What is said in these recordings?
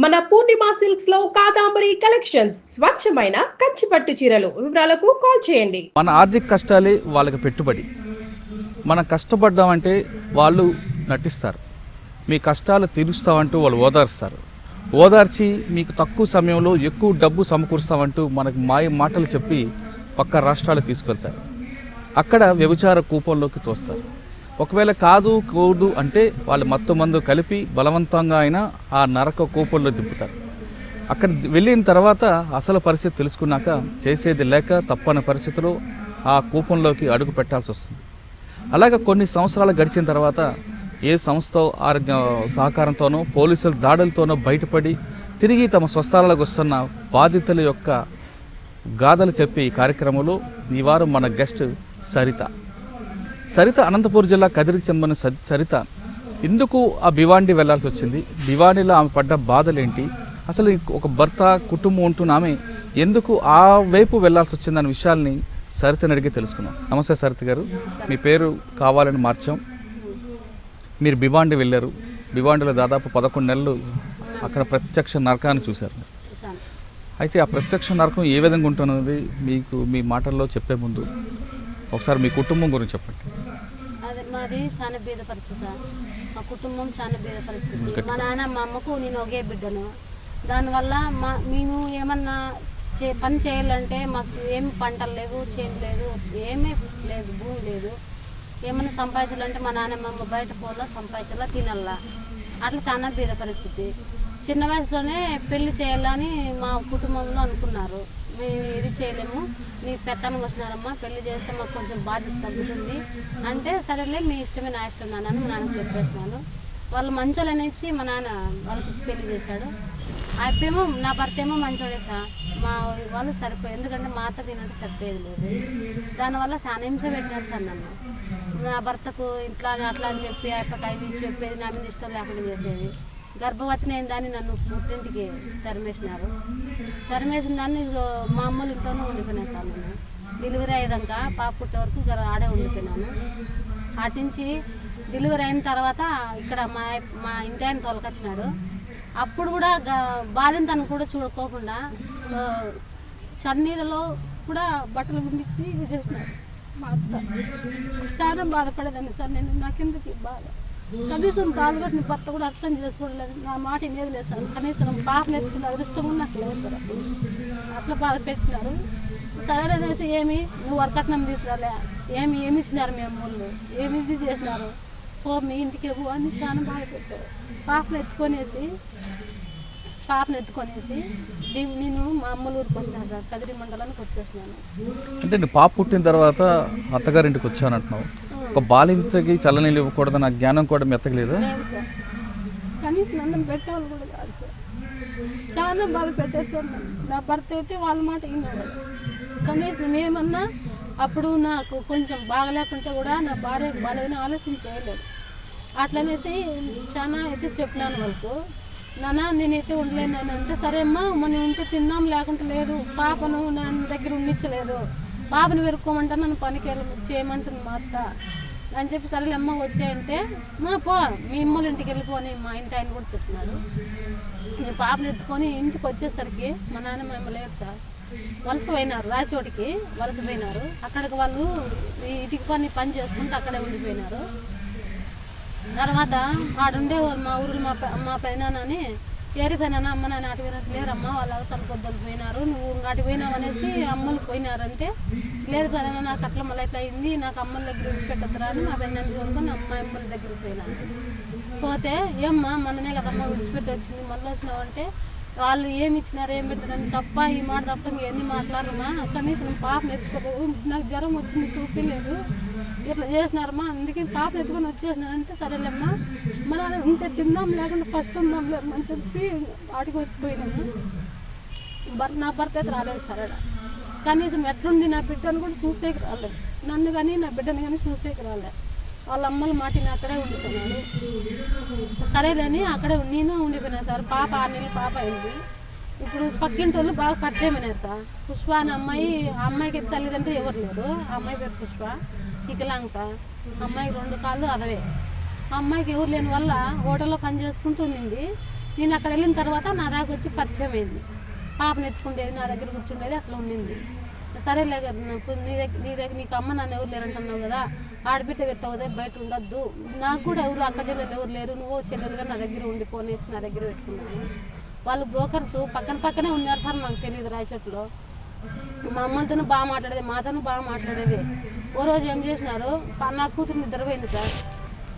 మన పూర్ణిమ సిల్క్స్ లో కాదాంబరి కలెక్షన్స్ స్వచ్ఛమైన కంచి పట్టు చీరలు. వివరాలకు కాల్ చేయండి. మన ఆర్థిక కష్టాలే వాళ్ళకి పెట్టుబడి. మనం కష్టపడ్డామంటే వాళ్ళు నటిస్తారు, మీ కష్టాలు తీరుస్తామంటూ వాళ్ళు ఓదార్చి మీకు తక్కువ సమయంలో ఎక్కువ డబ్బు సమకూరుస్తామంటూ మనకు మాయ మాటలు చెప్పి పక్క రాష్ట్రాలు తీసుకెళ్తారు. అక్కడ వ్యభిచార కూపంలోకి తోస్తారు. ఒకవేళ కూడదు అంటే వాళ్ళు మందు కలిపి బలవంతంగా అయినా ఆ నరక కూపంలో దింపుతారు. అక్కడ వెళ్ళిన తర్వాత అసలు పరిస్థితి తెలుసుకున్నాక చేసేది లేక తప్పని పరిస్థితిలో ఆ కూపంలోకి అడుగు పెట్టాల్సి వస్తుంది. అలాగే కొన్ని సంవత్సరాలు గడిచిన తర్వాత ఏ సంస్థ సహకారంతోనో పోలీసుల దాడులతోనో బయటపడి తిరిగి తమ స్వస్థలాలకు వస్తున్న బాధితుల యొక్క గాథలు చెప్పి ఈ కార్యక్రమంలో ఈ వారం మన గెస్ట్ సరిత అనంతపురం జిల్లా కదిరికి చెందిన సరిత ఎందుకు ఆ భివాండి వెళ్లాల్సి వచ్చింది, భివాండిలో ఆమె పడ్డ బాధలేంటి, అసలు ఒక భర్త కుటుంబం ఉంటున్న ఆమె ఎందుకు ఆ వైపు వెళ్లాల్సి వచ్చిందనే విషయాల్ని సరితని అడిగి తెలుసుకున్నాం. నమస్తే సరిత గారు, మీ పేరు కావాలని మార్చాం. మీరు భివాండి వెళ్ళారు. భివాండిలో దాదాపు 11 నెలలు అక్కడ ప్రత్యక్ష నరకాన్ని చూశారు. అయితే ఆ ప్రత్యక్ష నరకం ఏ విధంగా ఉంటున్నది మీకు మీ మాటల్లో చెప్పే ముందు ఒకసారి మీ కుటుంబం గురించి చెప్పండి. అదే మాది చాలా బీద పరిస్థితి. మా కుటుంబం చాలా బీద పరిస్థితి. మా నాన్న మా అమ్మకు నేను ఒకే బిడ్డను. దానివల్ల మేము ఏమన్నా పని చేయాలంటే మాకు ఏమి పంటలు లేవు, చేను లేదు, ఏమీ లేదు, భూమి లేదు. ఏమన్నా సంపాదించాలంటే మా నాన్న మా అమ్మ బయట పోలా సంపాదించాలా తినల్లా. అట్లా చాలా బీద పరిస్థితి. చిన్న వయసులోనే పెళ్లి చేయాలని మా కుటుంబంలో అనుకున్నారు. మేము ఇది చేయలేము, నీ పెత్తనం వచ్చినారమ్మా, పెళ్లి చేస్తే మాకు కొంచెం బాధ్యత తగ్గుతుంది అంటే సరేలే మీ ఇష్టమే నా ఇష్టం నాన్నని మా నాన్నకు చెప్పేసినాను. వాళ్ళు మంచోళ్ళని ఇచ్చి మా నాన్న వాళ్ళకి పెళ్లి చేశాడు. అయిపోయేమో నా భర్త ఏమో మంచోడే సార్. మా వాళ్ళు సరిపోయి, ఎందుకంటే మా అత్త తినంటే సరిపోయేది లేదు. దానివల్ల చాలా హింస పెట్టినారు సార్ నన్ను. నా భర్తకు ఇట్లా అట్లా అని చెప్పి అయిపోయి చెప్పేది, నా మీద ఇష్టం లేకుండా చేసేది. గర్భవతిని అయిన దాన్ని నన్ను పుట్టింటికి తరిమేసినారు. తరిమేసిన దాన్ని మా అమ్మలు ఇంట్లోనే ఉండిపోయినాను సార్. నేను డెలివరీ అయ్యేదాకా పాప పుట్టే వరకు ఆడే ఉండిపోయినాను. అటు నుంచి డెలివరీ అయిన తర్వాత ఇక్కడ మా ఇంటి ఆయన తోలకొచ్చినాడు. అప్పుడు కూడా బాధింతను కూడా చూడుకోకుండా చన్నీళ్ళలో కూడా బట్టలు గుండించి ఇది చేసినాడు. మా అత్త చాలా బాధపడేదాన్ని సార్. నేను నాకెందుకు బాధ, కనీసం తాళగొట్టిన భర్త కూడా అర్థం చేసుకోవట్లేదు. నా మాట ఇనేది లేదు సార్. కనీసం పాపను ఎత్తుకున్న అదృష్టం కూడా నాకు లేదు సార్. అట్లా బాధ పెట్టినారు. సరే అనేసి ఏమి నువ్వు వరకట్నం తీసుకురాలే, ఏమి ఇచ్చినారు మేము ఊళ్ళు, ఏమి ఇది చేసినారు, పో మీ ఇంటికి ఇవ్వు అని చాలా బాధ పెట్టారు. పాపను ఎత్తుకొనేసి నేను మా అమ్మల ఊరికి వచ్చినాను సార్. కదిరి మండలానికి వచ్చేసినాను. అంటే పాప పుట్టిన తర్వాత అత్తగారింటికి వచ్చానంటున్నావు. ఒక బాలింతకి చల్లనీళ్ళు ఇవ్వకూడదు నా జ్ఞానం కూడా మెత్తగలేదు సార్. కనీసం అన్నం పెట్టేవాళ్ళు కూడా కాదు సార్. చాలా బాధ పెట్టారు సార్. నా భర్త అయితే వాళ్ళ మాట వినేవాడు. కనీసం ఏమన్నా అప్పుడు నాకు కొంచెం బాగలేకుంటే కూడా నా భార్యకు బాగాలేదని ఆలోచన చేయలేదు. అట్లనేసి చాలా అయితే చెప్పినాను వాళ్ళకు, నాన్న నేనైతే ఉండలేను అంటే సరే అమ్మా మనం ఉంటే తిందాం లేకుంటే లేదు, పాపను నా దగ్గర ఉండించలేదు, పాపను వెరుక్కోమంటే నన్ను పనికి చేయమంటుంది మా అత్త అని చెప్పి సరేలే అమ్మ వచ్చాయంటే పో మీ అమ్మల ఇంటికి వెళ్ళిపోని మా ఇంటి ఆయన కూడా చెప్తున్నాడు. నేను పాపను ఎత్తుకొని ఇంటికి వచ్చేసరికి మా నాన్న మేము లేదు సార్. వలస పోయినారు, రాచోటికి వలస పోయినారు. అక్కడికి వాళ్ళు ఇటుకి పని చేసుకుంటూ అక్కడే ఉండిపోయినారు. తర్వాత ఆడుండే మా ఊరిలో మా పెదనాన్నని ఏరిపోయినా అమ్మ నాన్న అటు పోయినట్టు లేరమ్మా, వాళ్ళ అవసరం కొద్దులు పోయినారు, నువ్వు ఇంకా అటు పోయినావు అనేసి అమ్మలు పోయినారంటే లేదు పెదనా నాకు అట్లా మళ్ళీ ఇట్లా అయింది, నాకు అమ్మల దగ్గర విడిచిపెట్టద్దురా అని మా పెదనాన్ని కొనుక్కొని అమ్మల దగ్గరికి పోయినాను. పోతే ఏమ్మా మననే కదమ్మా విడిచిపెట్టి వచ్చింది, మళ్ళీ వచ్చినావంటే వాళ్ళు ఏమి ఇచ్చినారు ఏం పెట్టారని తప్ప ఈ మాట తప్ప ఇంకెన్ని మాట్లాడరమ్మా, కనీసం పాపను ఎత్తుకో, నాకు జ్వరం వచ్చింది చూపించలేదు, ఇట్లా చేసినారమ్మా అందుకే పాపను ఎత్తుకొని వచ్చేసినారంటే సరేలేమ్మా మళ్ళీ ఉంటే తిందాం లేకుండా పస్తుందాం లేమ్మా అని చెప్పి వాటికి వచ్చిపోయినాము. నా భర్త అయితే రాలేదు సరే. కనీసం ఎట్లుంది నా బిడ్డను కూడా చూసేకి రాలేదు, నన్ను కానీ నా బిడ్డను కానీ చూసేకి రాలేదు. వాళ్ళ అమ్మల మాటిని అక్కడే ఉండిపోయినాడు. సరేలేని అక్కడే నేను ఉండిపోయినాను సార్. పాప 6 నెలలు పాప అయింది. ఇప్పుడు పక్కింటి వాళ్ళు బాగా పరిచయం అయినారు సార్. పుష్ప అనే అమ్మాయి, ఆ అమ్మాయికి తల్లిదండ్రులు ఎవరు లేరు. ఆ అమ్మాయి పేరు పుష్ప, వికలాంగ్ సార్. అమ్మాయికి 2 కాళ్ళు అదవే. ఆ అమ్మాయికి ఎవరు లేని వల్ల హోటల్లో పని చేసుకుంటూ ఉండింది. నేను అక్కడ వెళ్ళిన తర్వాత నా దాకా వచ్చి పరిచయం అయింది. పాపను ఎత్తుకుండేది, నా దగ్గర కూర్చుండేది, అట్లా ఉండింది. సరేలే నీకు అమ్మ నన్ను ఎవరు లేరంటున్నావు కదా, ఆడబిడ్డ పెట్టవుదే, బయట ఉండొద్దు, నాకు కూడా ఎవరు అక్క చెల్లెలు ఎవరు లేరు, నువ్వు చెల్లెలుగా నా దగ్గర ఉండిపోనేసి నా దగ్గర పెట్టుకున్నాను. వాళ్ళు బ్రోకర్స్ పక్కనే ఉన్నారు సార్, మాకు తెలియదు రాయచోట్లో. మా అమ్మతోనూ బాగా మాట్లాడేది, మాతోనూ బాగా మాట్లాడేది. ఓ రోజు ఏం చేసినారు, నా కూతురు నిద్రపోయింది సార్.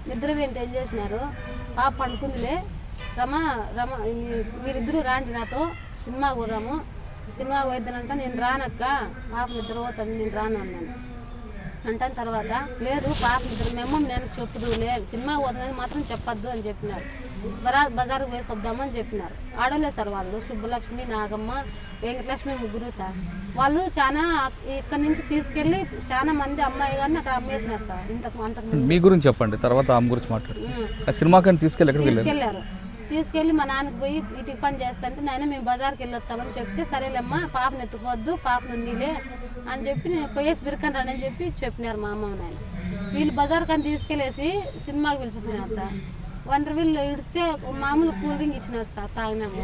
నిద్రపోయింటే ఏం చేసినారు, పాప పండుకుందిలే, రమా మీరిద్దరూ రాండి నాతో సినిమాకి పోదాము, సినిమాకి పోయిద్దానంట. నేను రానక్క, పాప నిద్రపోతాను, నేను రాను అన్నాను. అంటాను తర్వాత లేదు పాప నిద్ర మేము నేను చెప్పుదు లేదు, సినిమాకి పోతుందని మాత్రం చెప్పొద్దు అని చెప్పినారు. బజార్కి పోసి వద్దామని చెప్పినారు. ఆడలే సార్ వాళ్ళు, సుబ్బలక్ష్మి, నాగమ్మ, వెంకటలక్ష్మి, ముగ్గురు సార్. వాళ్ళు చాలా ఇక్కడ నుంచి తీసుకెళ్ళి చాలా మంది అమ్మాయి గారిని అక్కడ అమ్మేసినారు సార్. అంతకు మీ గురించి చెప్పండి, తర్వాత ఆమె గురించి మాట్లాడు. సినిమాకి తీసుకెళ్ళారు. తీసుకెళ్ళి మా నాన్నకి పోయి ఇటుకి పని చేస్తాంటే నాయన మేము బజార్కి వెళ్ళొస్తామని చెప్తే సరేలేమ్మా పాపను ఎత్తుకోవద్దు, పాపను నీలే అని చెప్పి నేను పోయేసి బిరకని రానని చెప్పినారు మా అమ్మ నాయన. వీళ్ళు బజార్కి అని తీసుకెళ్ళేసి సినిమాకి పిలుచుకున్నారు సార్. వీళ్ళు ఇడిస్తే మామూలు కూల్ డ్రింక్ ఇచ్చినారు సార్, తాగినాము.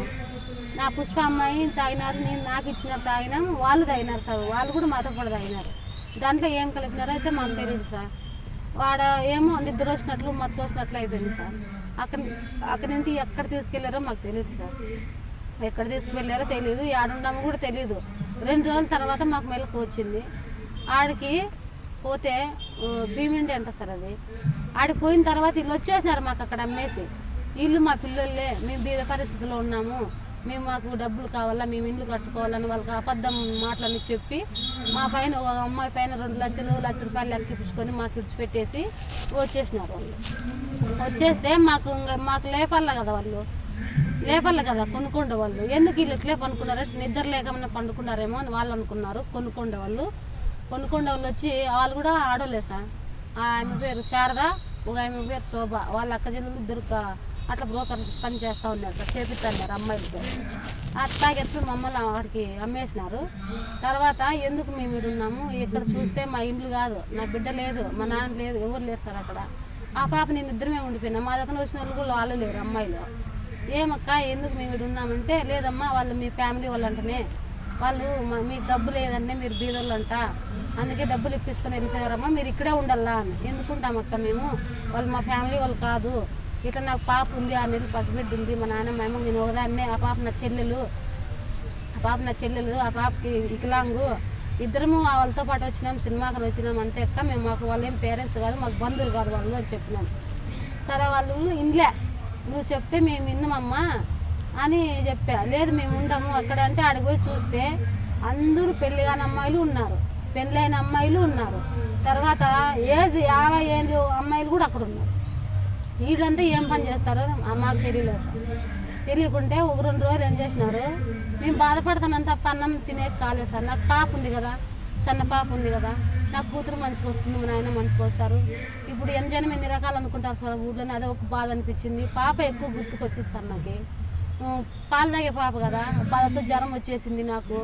నా పుష్ప అమ్మాయి తాగినారు, నేను నాకు ఇచ్చినారు, తాగినాము. వాళ్ళు తాగినారు సార్, వాళ్ళు కూడా మాతో కూడా తాగినారు. దాంట్లో ఏం కలిపినారో అయితే మాకు తెలియదు సార్. వాడ ఏమో నిద్ర వచ్చినట్లు మత్తు వచ్చినట్లు అయిపోయింది సార్. అక్కడి నుండి ఎక్కడ తీసుకెళ్లారో మాకు తెలియదు సార్, ఎక్కడ తీసుకువెళ్ళారో తెలియదు, ఆడుండామో కూడా తెలియదు. 2 రోజుల తర్వాత మాకు మెలకు వచ్చింది. ఆడికి పోతే భీమిండి అంట సార్ అది. ఆడికి పోయిన తర్వాత వీళ్ళు వచ్చేసినారు మాకు అక్కడ అమ్మేసి. వీళ్ళు మా పిల్లలే, మేము బీద పరిస్థితిలో ఉన్నాము, మాకు డబ్బులు కావాలా, మేము ఇల్లు కట్టుకోవాలని వాళ్ళకి అబద్ధం మాటలని చెప్పి మా పైన ఒక అమ్మాయి పైన 2 లక్ష రూపాయలు లెక్కించుకొని మాకు ఇడిచిపెట్టేసి వచ్చేసినారు వాళ్ళు. వచ్చేస్తే మాకు లేపాల కదా వాళ్ళు, లేపాల కదా కొనుక్కోండే వాళ్ళు. ఎందుకు వీళ్ళు ఇట్లే పనుకున్నారంటే నిద్ర లేకమన్నా పండుకున్నారేమో అని వాళ్ళు అనుకున్నారు. కొనుక్కోండే వాళ్ళు వచ్చి వాళ్ళు కూడా ఆడలేదు సార్. ఆమె పేరు శారద, ఒక ఆమె పేరు శోభ. వాళ్ళ అక్క చెల్లెలు ఇద్దరు అట్లా బ్రోకర్ పని చేస్తూ ఉన్నారు సార్, చేపిస్తున్నారు అమ్మాయిలతో. అట్లాగెత్తు మమ్మల్ని వాడికి అమ్మేసినారు. తర్వాత ఎందుకు మేము ఇక్కడ ఉన్నాము, ఇక్కడ చూస్తే మా ఇండ్లు కాదు, నా బిడ్డ లేదు, మా నాన్న లేదు, ఎవరు లేరు సార్ అక్కడ. ఆ పాప నేను ఇద్దరమే ఉండిపోయినా, మా దగ్గర వచ్చిన వాళ్ళు కూడా వాళ్ళు లేరు అమ్మాయిలు. ఏమక్క ఎందుకు మేము ఇక్కడ ఉన్నామంటే లేదమ్మా వాళ్ళు మీ ఫ్యామిలీ వాళ్ళు అంటనే, వాళ్ళు మీకు డబ్బు లేదంటే మీరు బీదోళ్ళు అంట, అందుకే డబ్బులు ఇప్పించుకొని వెళ్ళిపోయారమ్మా, మీరు ఇక్కడే ఉండాలా అని. ఎందుకుంటామక్క మేము, వాళ్ళు మా ఫ్యామిలీ వాళ్ళు కాదు, ఇట్లా నాకు పాప ఉంది, 6 నెలలు పసిబిడ్డ ఉంది, మా నాన్నమ్మ నేను ఒకదాన్నే, ఆ పాప నా చెల్లెలు, ఆ పాపకి వికలాంగు, ఇద్దరము వాళ్ళతో పాటు వచ్చినాం, సినిమాకి వచ్చినాం అంతే అక్క, మేము మాకు వాళ్ళు ఏం పేరెంట్స్ కాదు, మాకు బంధువులు కాదు వాళ్ళు అని చెప్పినాం. సరే వాళ్ళు ఇండ్లే నువ్వు చెప్తే మేము విన్నామమ్మా అని చెప్పా. లేదు మేము ఉండము అక్కడ అంటే ఆడికి పోయి చూస్తే అందరూ పెళ్లి కాని అమ్మాయిలు ఉన్నారు, పెళ్ళైన అమ్మాయిలు ఉన్నారు, తర్వాత ఏజ్ 50 ఏళ్ళు అమ్మాయిలు కూడా అక్కడ ఉన్నారు. వీళ్ళంతా ఏం పని చేస్తారో మాకు తెలియలేదు సార్. తెలియకుంటే 1-2 రోజులు ఏం చేసినారు, మేము బాధపడతానంత తప్ప అన్నం తినే కాలేదు సార్. నాకు పాప ఉంది కదా, చిన్న పాప ఉంది కదా, నాకు కూతురు మంచిగా వస్తుంది, మా నాయన మంచిగా వస్తారు. ఇప్పుడు జనం ఎన్ని రకాలు అనుకుంటారు సార్ ఊళ్ళోనే, అదే ఒక బాధ అనిపించింది. పాప ఎక్కువ గుర్తుకొచ్చింది సార్ నాకు. పాలు తాగే పాప కదా, బాధతో జ్వరం వచ్చేసింది నాకు,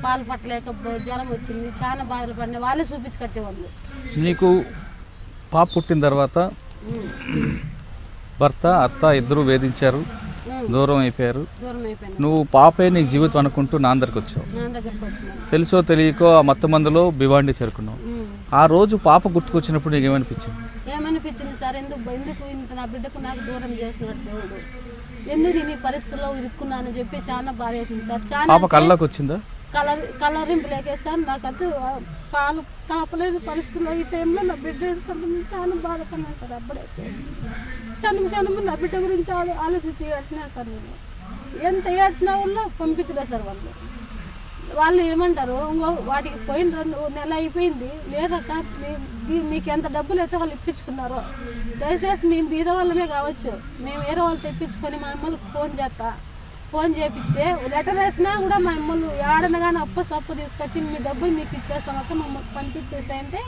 పాలు పట్టలేక జ్వరం వచ్చింది, చాలా బాధలు పడినాయి. వాళ్ళే చూపించుకొచ్చేవాళ్ళు. నీకు పాప పుట్టిన తర్వాత భర్త అత్త ఇద్దరు వేధించారు, దూరం అయిపోయారు. నువ్వు పాపే నీ జీవితం అనుకుంటూ నా దగ్గరికి వచ్చావు. తెలుసో తెలియకో ఆ మొత్తం మందులో భివాండి చేరుకున్నావు. ఆ రోజు పాప గుర్తుకొచ్చినప్పుడు నీకు ఏమనిపించింది సార్, ఎందుకు ఇంత నా బిడ్డకు నాకు దూరం చేసినాడు దేవుడు, ఎందుకు నేను ఈ పరిస్థితుల్లో ఇరుక్కున్నానని చెప్పి చాలా బాధ వేసింది సార్. పాప కళ్ళకి వచ్చిందా? కలరింపు లేకేసారు. నాకు అది పాలు తాపలేదు పరిస్థితుల్లో. ఈ టైంలో నా బిడ్డ చాలా బాధపడినా సార్. అప్పుడైతే క్షణము నా బిడ్డ గురించి ఆలోచించి ఏడ్చినా సార్. నేను ఎంత ఏడ్చినా వల్ల పంపించలేదు సార్. వాళ్ళు ఏమంటారు, వాటికి పోయిన 2 నెలలు అయిపోయింది, లేదక్క మీకు ఎంత డబ్బులు అయితే వాళ్ళు ఇప్పించుకున్నారో, దయచేసి మేము బీద వాళ్ళమే కావచ్చు, మేము వేరే వాళ్ళు తెప్పించుకొని మా అమ్మలకు ఫోన్ చేపిస్తే లెటర్ వేసినా కూడా మా అమ్మలు ఏడనగానే అప్పు తీసుకొచ్చి మీ డబ్బులు మీకు ఇచ్చేస్తామక్క, మమ్మల్ని పంపించేసాయంటే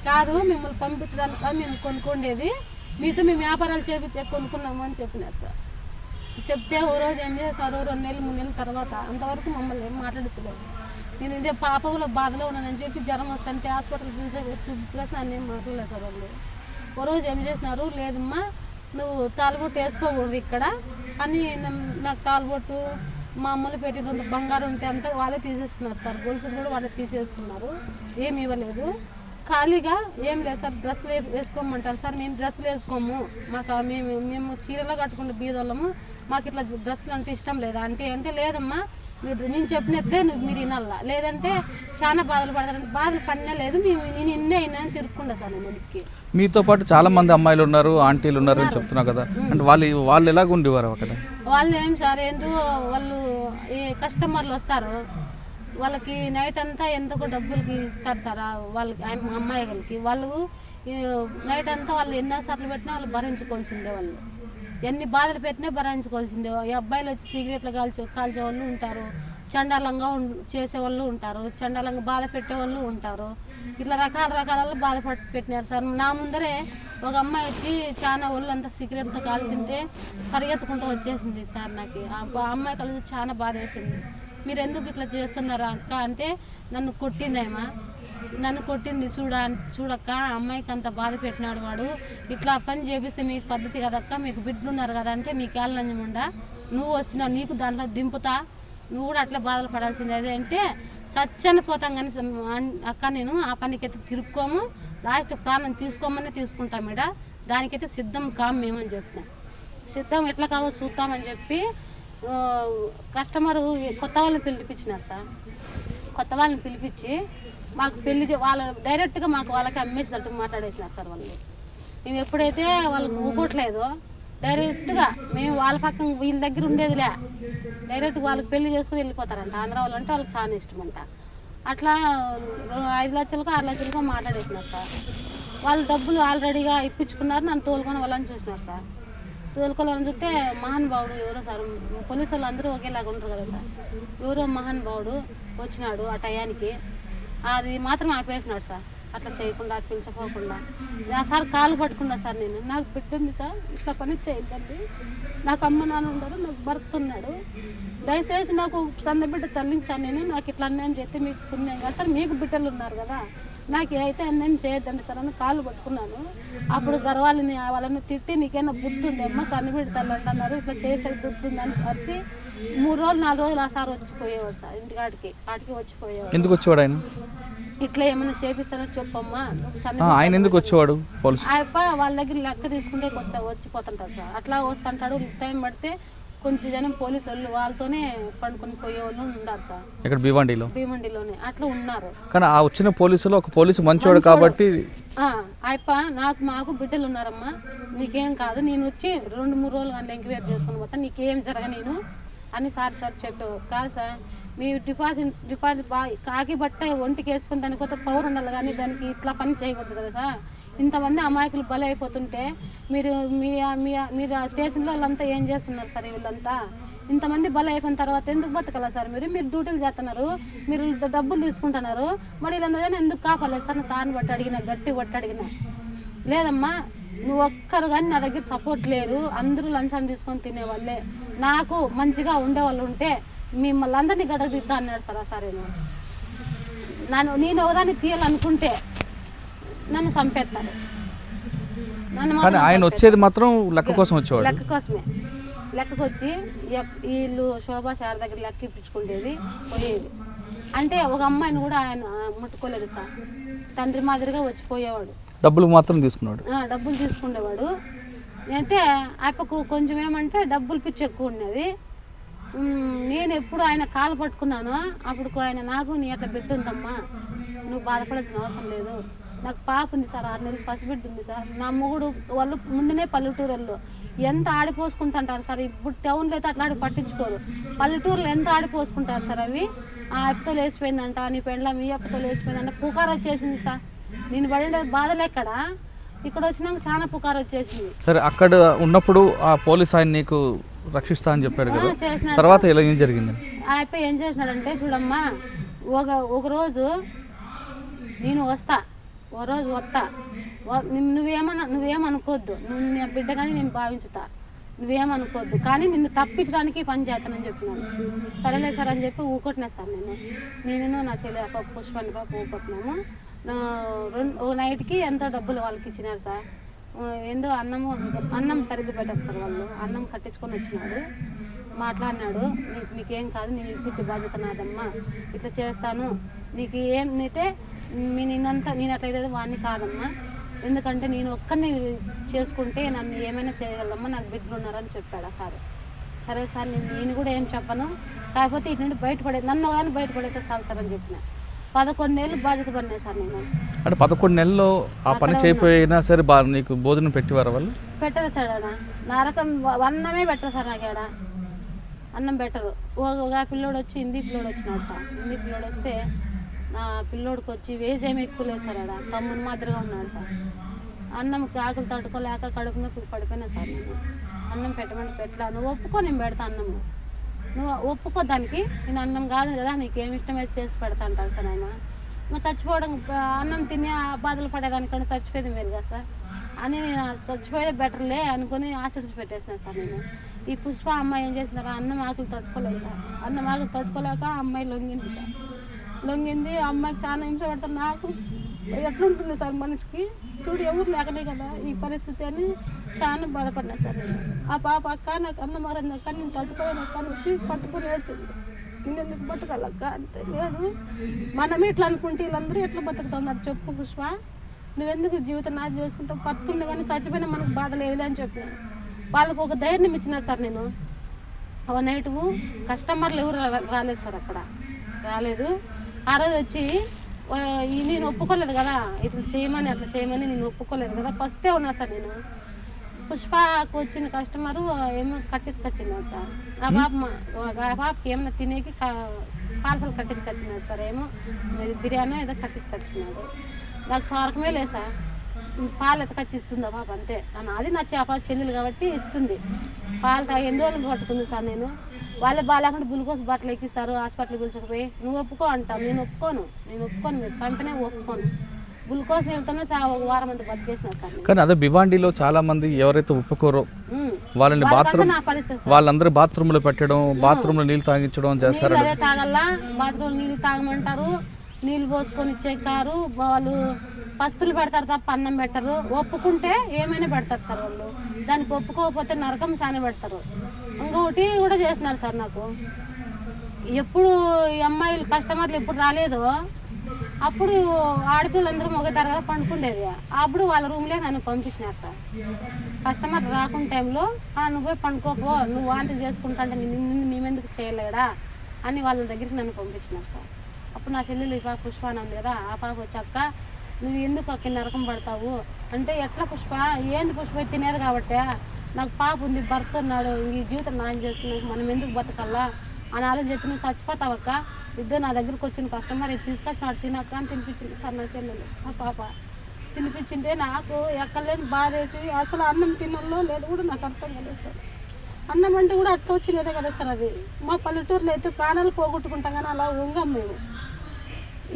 కాదు, మిమ్మల్ని పంపించడానికి మేము కొనుక్కోండేది, మీతో మేము వ్యాపారాలు చేపించే కొనుక్కున్నాము అని చెప్పినారు సార్. చెప్తే ఓ రోజు ఏం చేస్తారు, 2 నెలలు 3 నెలల తర్వాత అంతవరకు మమ్మల్ని ఏం మాట్లాడించలేదు. నేను ఇదే పాపలో బాధలో ఉన్నానని చెప్పి జ్వరం వస్తుంటే హాస్పిటల్ చూపించలేసి నన్ను ఏం మాట్లాడలేదు సార్ వాళ్ళు. ఓ రోజు ఏం చేసినారు, లేదమ్మా నువ్వు తాలిబొట్టు వేసుకోకూడదు ఇక్కడ, అని నాకు తాలుబొట్టు మా అమ్మలు పెట్టినంత బంగారం ఉంటే అంతా వాళ్ళే తీసేసుకున్నారు సార్. గొలుసులు కూడా వాళ్ళే తీసేసుకున్నారు, ఏమి ఇవ్వలేదు. ఖాళీగా ఏం లేదు సార్, డ్రెస్సులు వేసుకోమంటారు సార్. మేము డ్రెస్సులు వేసుకోము, మాకు మేము చీరలో కట్టుకుంటే బీదోళ్ళము, మాకు ఇట్లా డ్రెస్సులు అంటే ఇష్టం లేదా అంటే లేదమ్మా మీరు నేను చెప్పినట్లే మీరు వినాలా, లేదంటే చాలా బాధలు పడతారంటే బాధలు పడినా లేదు నేను అయినా అని తిరుక్కుండా సార్. నేను ఇంటికి మీతో పాటు చాలా మంది అమ్మాయిలు ఉన్నారు, ఆంటీలు ఉన్నారు అని చెప్తున్నావు కదా, అంటే వాళ్ళు ఎలాగ ఉండేవారు అక్కడ? వాళ్ళు ఏం సార్ ఏంటో వాళ్ళు ఈ కస్టమర్లు వస్తారు, వాళ్ళకి నైట్ అంతా ఎంతకో డబ్బులకి ఇస్తారు సార్ వాళ్ళకి, అమ్మాయిలకి. వాళ్ళు నైట్ అంతా వాళ్ళు ఎన్నోసార్లు పెట్టినా వాళ్ళు భరించుకోవాల్సిందే, వాళ్ళు ఎన్ని బాధలు పెట్టినా భరించుకోవాల్సిందే. ఈ అబ్బాయిలు వచ్చి సిగరెట్లు కాల్చే వాళ్ళు ఉంటారు, చండాలంగా చేసేవాళ్ళు ఉంటారు, చండాలంగా బాధ పెట్టేవాళ్ళు ఉంటారు. ఇట్లా రకాల బాధ పెట్టినారు సార్. నా ముందరే ఒక అమ్మాయి వచ్చి చాలా ఒళ్ళు అంతా సిగరెట్తో కాల్చింటే పరిగెత్తుకుంటూ వచ్చేసింది సార్. నాకు ఆ అమ్మాయి కలిసి చాలా బాధ వేసింది. మీరు ఎందుకు ఇట్లా చేస్తున్నారా అక్క అంటే, నన్ను కొట్టిందేమా, నన్ను కొట్టింది చూడక్క, అమ్మాయికి అంత బాధ పెట్టినాడు వాడు, ఇట్లా పని చేపిస్తే మీకు పద్ధతి కదక్క, మీకు బిడ్డలు ఉన్నారు కదా అంటే నీకు ఏళ్ళంజముండా, నువ్వు వచ్చినావు నీకు దాంట్లో దింపుతా, నువ్వు కూడా అట్లా బాధలు పడాల్సింది. అదే అంటే చచ్చని పోతాం కానీ అక్క నేను ఆ పనికైతే తిరుక్కోము, లాస్ట్ ప్రాణం తీసుకోమని తీసుకుంటాం మేడ, దానికైతే సిద్ధం కాము మేమని చెప్తాం. సిద్ధం ఎట్లా కావో చూస్తామని చెప్పి కస్టమరు కొత్త వాళ్ళని పిలిపించినారు సార్. కొత్త వాళ్ళని పిలిపించి మాకు పెళ్లి వాళ్ళ డైరెక్ట్గా వాళ్ళకి అమ్మేసినట్టు మాట్లాడేసినారు సార్. వాళ్ళు మేము ఎప్పుడైతే వాళ్ళకి ఊగొట్లేదో డైరెక్ట్గా మేము వాళ్ళ పక్కన వీళ్ళ దగ్గర ఉండేదిలే, డైరెక్ట్గా వాళ్ళకి పెళ్లి చేసుకుని వెళ్ళిపోతారంట. ఆంధ్ర వాళ్ళు అంటే వాళ్ళకి చాలా ఇష్టం అంట. అట్లా 5 లక్షలకో 6 లక్షలకో మాట్లాడేసినారు సార్. వాళ్ళు డబ్బులు ఆల్రెడీగా ఇప్పించుకున్నారు, నన్ను తోలుకొని వాళ్ళని చూసినారు సార్. తోలుకోవాలని చూస్తే మహానుభావుడు ఎవరో సార్, పోలీసు వాళ్ళు అందరూ ఒకేలాగా ఉంటారు కదా సార్, ఎవరో మహానుభావుడు వచ్చినాడు ఆ టయానికి, అది మాత్రం ఆపేసినాడు సార్. అట్లా చేయకుండా పిలిచిపోకుండా సార్ కాలు పట్టుకున్నా సార్. నేను నాకు బిడ్డ ఉంది సార్, ఇట్లా పని చేయొద్దండి, నాకు అమ్మ నాన్న ఉండరు, నాకు భర్త ఉన్నాడు, దయచేసి నాకు సన్న బిడ్డ తల్లింది సార్. నాకు ఇట్లా అన్యాయం చేస్తే మీకు పుణ్యం కదా సార్, మీకు బిడ్డలు ఉన్నారు కదా, నాకు అయితే అన్యాయం చేయొద్దండి సార్ అని కాళ్ళు పట్టుకున్నాను. అప్పుడు గర్వాలని వాళ్ళని తిట్టి నీకైనా బుద్ధి ఉంది అమ్మ, సన్న బిడ్డ తల్లి అంటున్నారు, ఇట్లా చేసేది బుద్ధి ఉంది అని కలిసి 3 రోజులు 4 రోజులు ఆ సార్ వచ్చిపోయేవాడు సార్. ఇంటికాడికి వచ్చిపోయేవాడు. ఎందుకు వచ్చేవాడు ఆయన? ఇట్లా ఏమైనా చేపిస్తానో చెప్పమ్మా. ఆయన ఎందుకు వచ్చేవాడు? వాళ్ళ దగ్గర లెక్క తీసుకుంటే వచ్చిపోతుంటారు సార్. అట్లా వస్తుంటాడు, టైం పడితే కొంచెం జనం పోలీసు వాళ్ళు వాళ్ళతోనే పండుకొని పోయే వాళ్ళు ఉన్నారు సార్. ఇక్కడ భీమండిలోనే అట్లా ఉన్నారు. కానీ ఆ వచ్చిన పోలీసులు ఒక పోలీసు మంచోడు కాబట్టి మాకు బిడ్డలు ఉన్నారమ్మా, నీకేం కాదు, నేను వచ్చి 2-3 రోజులు కానీ ఎంక్వైరీ చేసుకుని పోతా, నీకేం జరగ నేను అని సార్ చెప్పావు. కాదు సార్, మీ డిపాజిట్ కాకి బట్ట ఒంటికి వేసుకుని దానికి కొత్త పవర్ ఉండాలి, కానీ దానికి ఇట్లా పని చేయకూడదు కదా సార్. ఇంతమంది అమాయకులు బలి అయిపోతుంటే మీరు స్టేషన్లో వాళ్ళంతా ఏం చేస్తున్నారు సార్? వీళ్ళంతా ఇంతమంది బలి అయిపోయిన తర్వాత ఎందుకు బతకాల సార్? మీరు డ్యూటీలు చేస్తున్నారు, మీరు డబ్బులు తీసుకుంటున్నారు, మరి వీళ్ళందరూ ఎందుకు కాపాలేదు సార్? సార్ని బట్టి అడిగిన, గట్టి బట్టి అడిగిన, లేదమ్మా నువ్వు ఒక్కరు కానీ నా దగ్గర సపోర్ట్ లేరు, అందరూ లంచం తీసుకొని తినేవాళ్ళే, నాకు మంచిగా ఉండేవాళ్ళు ఉంటే మిమ్మల్ని అందరినీ గడగ దిద్దా అన్నాడు సార్. సరే నేను ఒకదాన్ని తీయాలనుకుంటే నన్ను చంపేస్తారు. ఆయన వచ్చేది మాత్రం లెక్క కోసం వచ్చేవాడు. లెక్క కోసమే, లెక్కకు వచ్చి వీళ్ళు శోభా సార్ దగ్గర లెక్క ఇప్పించుకునేది పోయేది. అంటే ఒక అమ్మాయిని కూడా ఆయన ముట్టుకోలేదు సార్, తండ్రి మాదిరిగా వచ్చిపోయేవాడు. డబ్బులు మాత్రం తీసుకున్నాడు, డబ్బులు తీసుకునేవాడు. అయితే ఆయనకు కొంచెం ఏమంటే డబ్బులు పిచ్చి ఎక్కువ ఉన్నది. నేను ఎప్పుడు ఆయన కాలు పట్టుకున్నాను అప్పుడు ఆయన నాకు నీ అట్లా బిడ్డ ఉందమ్మా, నువ్వు బాధపడాల్సిన అవసరం లేదు, నాకు పాప ఉంది సార్, 6 నెలలు పసిబిడ్డ ఉంది సార్, నా మొగుడు వాళ్ళు ముందునే పల్లెటూరు వాళ్ళు ఎంత ఆడిపోసుకుంటుంటారు సార్. ఇప్పుడు టౌన్లో అయితే అట్లా పట్టించుకోరు, పల్లెటూరులో ఎంత ఆడిపోసుకుంటారు సార్. అవి ఆ అప్పతో లేచిపోయిందంట, నీ పెండ్ల మీ అప్పతో లేచిపోయిందంట, పుకారు వచ్చేసింది సార్. నేను పడే బాధలు ఇక్కడ వచ్చినాక చాలా పుకారు వచ్చేసింది. సరే, అక్కడ ఉన్నప్పుడు ఆ పోలీస్ ఆయన నీకు రక్షిస్తా అని చెప్పాడు కదా, తర్వాత ఇలా ఏం జరిగింది? ఆయన ఏం చేసినాడంటే, చూడమ్మా ఒక రోజు నేను వస్తా, ఓ రోజు వస్తా, నువ్వేమనుకోవద్దు, నువ్వు నీ బిడ్డ కానీ నేను భావించుతా, నువ్వేమనుకోవద్దు, కానీ నిన్ను తప్పించడానికి పని చేస్తానని చెప్పినాను. సరేలే సార్ అని చెప్పి ఊకొట్టినా సార్. నేను నా చెల్లి పుష్పాన్ని ఊకొట్టినాము. ఓ నైట్కి ఎంతో డబ్బులు వాళ్ళకి ఇచ్చినారు సార్. ఏందో అన్నం సరిగ్గా పెట్టారు సార్ వాళ్ళు. అన్నం కట్టించుకొని వచ్చినాడు, మాట్లాడినాడు. మీకేం కాదు, నేను ఇప్పించే బాధ్యత నాదమ్మా, ఇట్లా చేస్తాను, నీకు ఏం అయితే నేను అట్లయితే వాడిని కాదమ్మా, ఎందుకంటే నేను ఒక్కరిని చేసుకుంటే నన్ను ఏమైనా చేయగలమ్మా, నాకు బిడ్డలు ఉన్నారని చెప్పాడు సార్. సరే సార్, నేను కూడా ఏం చెప్పను, కాకపోతే ఇటు నుండి నన్ను కానీ బయటపడైతే చాలు సార్ అని చెప్పిన. 11 నెలలు బాధ్యత పడినాయి సార్ నేను. అంటే 11 నెలల్లో ఆ పని చేయకపోయినా సరే నీకు భోజనం పెట్టేవారు వాళ్ళు? పెట్టరు సార్ ఆడ, నా రకం అన్నమే పెట్టరు సార్, నాకు ఆడ అన్నం పెట్టరు. ఒక పిల్లోడు వచ్చి హిందీ పిల్లోడు వచ్చినాడు సార్. హిందీ పిల్లోడు వస్తే నా పిల్లోడికి వచ్చి వేజ్ ఏమి ఎక్కువ లేదు సార్, ఆడ తమ్ముని మాదిరిగా ఉన్నాడు సార్. అన్నం ఆకలి తట్టుకోలేక కడుపు నొప్పి పడిపోయినా సార్. నేను అన్నం పెట్టమని పెట్టలా, నువ్వు ఒప్పుకో నేను పెడతా అన్నము, నువ్వు ఒప్పుకో దానికి, నేను అన్నం కాదు కదా నీకేమి ఇష్టమైతే చేసి పెడతా అంటాను సార్. ఆయన నువ్వు చచ్చిపోవడం, అన్నం తిని ఆ బాధలు పడేదానికంటే చచ్చిపోయేది మేలు కదా సార్ అని నేను చచ్చిపోయేది బెటర్లే అనుకుని ఆశిడ్చి పెట్టేసిన సార్. నేను ఈ పుష్ప అమ్మాయి ఏం చేసినారు, అన్నం ఆకులు తట్టుకోలేదు సార్. అన్నం ఆకులు తట్టుకోలేక అమ్మాయి లొంగింది సార్. లొంగింది, అమ్మాయికి చాలా హింస పెడతారు. నాకు ఎట్లుంటుంది సార్ మనిషికి, చూడు ఎవరు లేకనే కదా ఈ పరిస్థితి అని చాలా బాధపడినా సార్ నేను. ఆ పాప అక్క నాకు అన్నం మారింది అక్క, నేను తట్టుకోలేను అక్క అని వచ్చి పట్టుకొని ఏడ్చింది. నేను ఎందుకు బతకాలక్క అంతే. లేదు మనమే ఇట్లా అనుకుంటే వీళ్ళందరూ ఎట్లా బతుకుతున్నారు చెప్పు పుష్ప, నువ్వెందుకు జీవితం నాది చేసుకుంటావు, పత్తుండే కానీ చచ్చిపోయినా మనకు బాధ లేదు అని చెప్పిన. వాళ్ళకు ఒక ధైర్యం ఇచ్చిన సార్ నేను. ఒక నైటు కస్టమర్లు ఎవరు రాలేదు సార్, అక్కడ రాలేదు. ఆ రోజు వచ్చి నేను ఒప్పుకోలేదు కదా ఇట్లా చేయమని అట్లా చేయమని, నేను ఒప్పుకోలేదు కదా, ఫస్టే ఉన్నా సార్ నేను. పుష్పకు వచ్చిన కస్టమరు ఏమో కట్టించుకొచ్చినాడు సార్. ఆ పాపకి ఏమైనా తినేకి పార్సల్ కట్టించుకొచ్చినాడు సార్. ఏమో బిర్యానీ ఏదో కట్టించుకొచ్చినాడు. నాకు స్వారకమే లేదు సార్. పాలు ఎత్తకొచ్చిస్తుంది ఆ పాప అంతే. అది నా పాప చెల్లెలు కాబట్టి ఇస్తుంది. పాలు తాగి 8 రోజులు పట్టుకుంది సార్ నేను. వాళ్ళే బాగాలేకుండా గ్లూకోజ్ బాటిల్ ఎక్కిస్తారు, హాస్పిటల్కి పిలుచుకుపోయి. నువ్వు ఒప్పుకో అంటావు, నేను ఒప్పుకోను మీరు చంపినే ఒప్పుకోను. గ్లూకోజ్ నీళ్ళతోనే ఒక వారం అంతా బతికేసిన సార్. కానీ అదే భివాండిలో చాలా మంది ఎవరైతే ఒప్పుకోరో వాళ్ళని వాళ్ళందరూ బాత్రూంలో పెట్టడం, బాత్రూంలో నీళ్ళు తాగించడం చేస్తారు. అదే తాగల్లా, బాత్రూమ్ నీళ్ళు తాగమంటారు, నీళ్ళు పోసుకొని ఇచ్చేకారు. వాళ్ళు పస్తులు పెడతారు తప్ప అన్నం పెట్టరు. ఒప్పుకుంటే ఏమైనా పెడతారు సార్ వాళ్ళు, దానికి ఒప్పుకోకపోతే నరకం చాలా పెడతారు. ఇంకొకటి కూడా చేస్తున్నారు సార్ నాకు. ఎప్పుడు ఈ అమ్మాయిలు కస్టమర్లు ఎప్పుడు రాలేదో అప్పుడు ఆడపిల్లలందరూ మొగతారు కదా పండుకుండేది, అప్పుడు వాళ్ళ రూమ్లే నన్ను పంపించినారు సార్. కస్టమర్ రాకుండా టైంలో నువ్వు పోయి పండుకోపో, నువ్వు వాంతి చేసుకుంటా అంటే నిన్ను మేమెందుకు చేయలేడా అని వాళ్ళ దగ్గరికి నన్ను పంపించినారు సార్. అప్పుడు నా చెల్లెలు ఈ పాప పుష్ప అని ఉంది కదా, ఆ పాప వచ్చాక నువ్వు ఎందుకు అక్కడ నరకం పడతావు అంటే, ఎట్లా పుష్ప ఏంది పుష్ప తినేది కాబట్టి, నాకు పాప ఉంది, భర్త ఉన్నాడు, ఈ జీవితం నాయం చేస్తున్నావు, మనం ఎందుకు బతకల్లా అని ఆలోచించి నువ్వు చచ్చిపోతావక్క, ఇద్దరు నా దగ్గరకు వచ్చిన కస్టమర్ ఇది తీసుకొచ్చినాడు తినక్క అని తినిపించింది సార్ నా చెల్లెలు. ఆ పాప తినిపించింటే నాకు ఎక్కడలేని బాధ వేసి అసలు అన్నం తినల్లో లేదు కూడా నాకు అర్థం కాలేదు సార్. అన్నం అంటే కూడా అట్లా వచ్చినదే కదా సార్. అది మా పల్లెటూరులో అయితే ప్రాణాలు పోగొట్టుకుంటాం కానీ అలా ఉంగం మేము